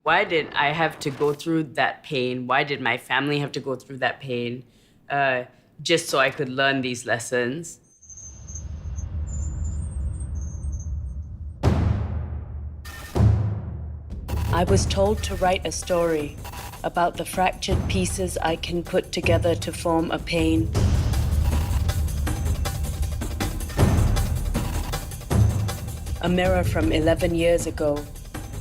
Why did I have to go through that pain? Why did my family have to go through that pain just so I could learn these lessons? I was told to write a story about the fractured pieces I can put together to form a pain. A mirror from 11 years ago,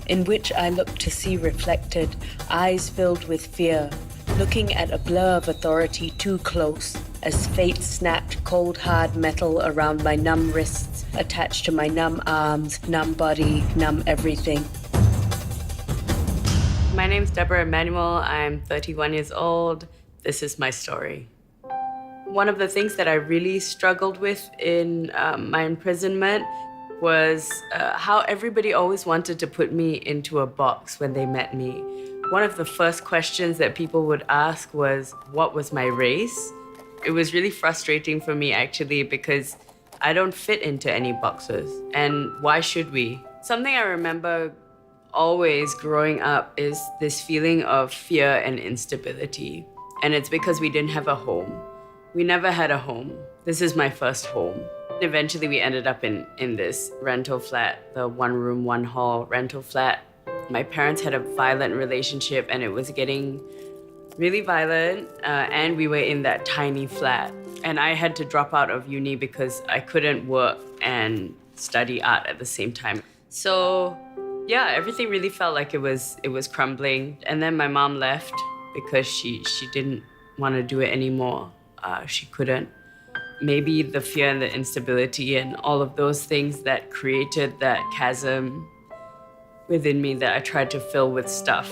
in which I looked to see reflected, eyes filled with fear, looking at a blur of authority too close, as fate snapped cold, hard metal around my numb wrists, attached to my numb arms, numb body, numb everything. My name's Deborah Emmanuel. I'm 31 years old. This is my story. One of the things that I really struggled with in my imprisonment was how everybody always wanted to put me into a box when they met me. One of the first questions that people would ask was, what was my race? It was really frustrating for me, actually, because I don't fit into any boxes. And why should we? Something I remember always growing up is this feeling of fear and instability. And it's because we didn't have a home. We never had a home. This is my first home. Eventually, we ended up in this rental flat, the 1-room, 1-hall rental flat. My parents had a violent relationship and it was getting really violent, and we were in that tiny flat. And I had to drop out of uni because I couldn't work and study art at the same time. So yeah, everything really felt like it was crumbling. And then my mom left because she didn't want to do it anymore. She couldn't. Maybe the fear and the instability and all of those things that created that chasm within me that I tried to fill with stuff.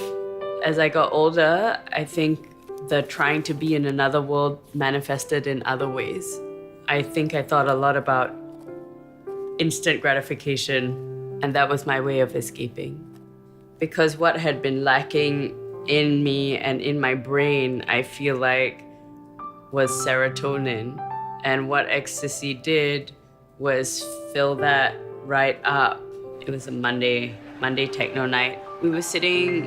As I got older, I think the trying to be in another world manifested in other ways. I think I thought a lot about instant gratification, and that was my way of escaping. Because what had been lacking in me and in my brain, I feel like, was serotonin. And what ecstasy did was fill that right up. It was a Monday techno night. We were sitting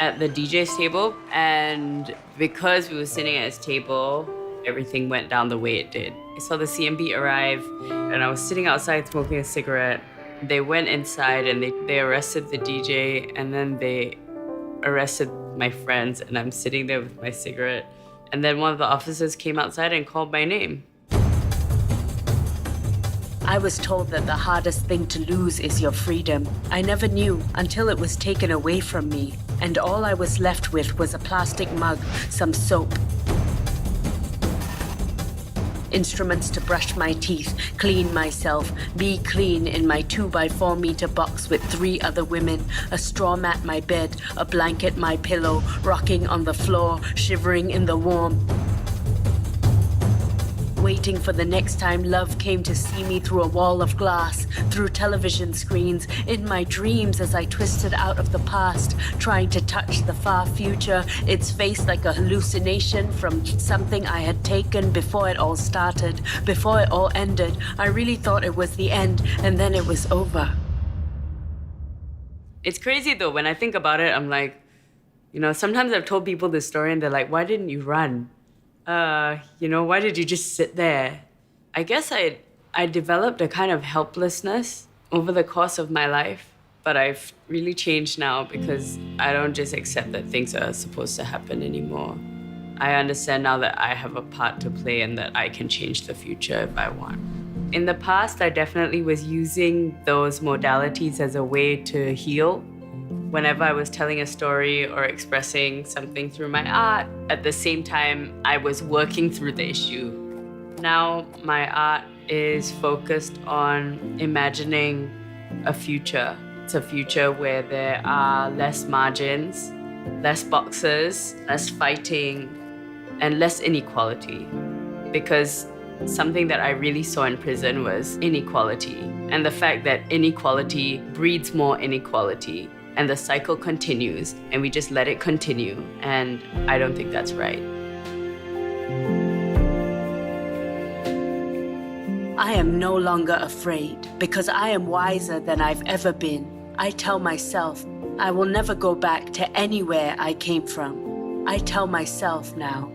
at the DJ's table, and because we were sitting at his table, everything went down the way it did. I saw the CMB arrive, and I was sitting outside smoking a cigarette. They went inside and they arrested the DJ, and then they arrested my friends, and I'm sitting there with my cigarette. And then one of the officers came outside and called my name. I was told that the hardest thing to lose is your freedom. I never knew until it was taken away from me, and all I was left with was a plastic mug, some soap, instruments to brush my teeth, clean myself, be clean in my 2x4 meter box with 3 other women, a straw mat my bed, a blanket my pillow, rocking on the floor, shivering in the warm. Waiting for the next time love came to see me through a wall of glass, through television screens, in my dreams as I twisted out of the past, trying to touch the far future, its face like a hallucination from something I had taken before it all started, before it all ended. I really thought it was the end, and then it was over. It's crazy though, when I think about it, I'm like, sometimes I've told people this story and they're like, why didn't you run? Why did you just sit there? I guess I developed a kind of helplessness over the course of my life, but I've really changed now because I don't just accept that things are supposed to happen anymore. I understand now that I have a part to play and that I can change the future if I want. In the past, I definitely was using those modalities as a way to heal. Whenever I was telling a story or expressing something through my art, at the same time, I was working through the issue. Now, my art is focused on imagining a future. It's a future where there are less margins, less boxes, less fighting, and less inequality. Because something that I really saw in prison was inequality, and the fact that inequality breeds more inequality. And the cycle continues, and we just let it continue. And I don't think that's right. I am no longer afraid because I am wiser than I've ever been. I tell myself, I will never go back to anywhere I came from. I tell myself now.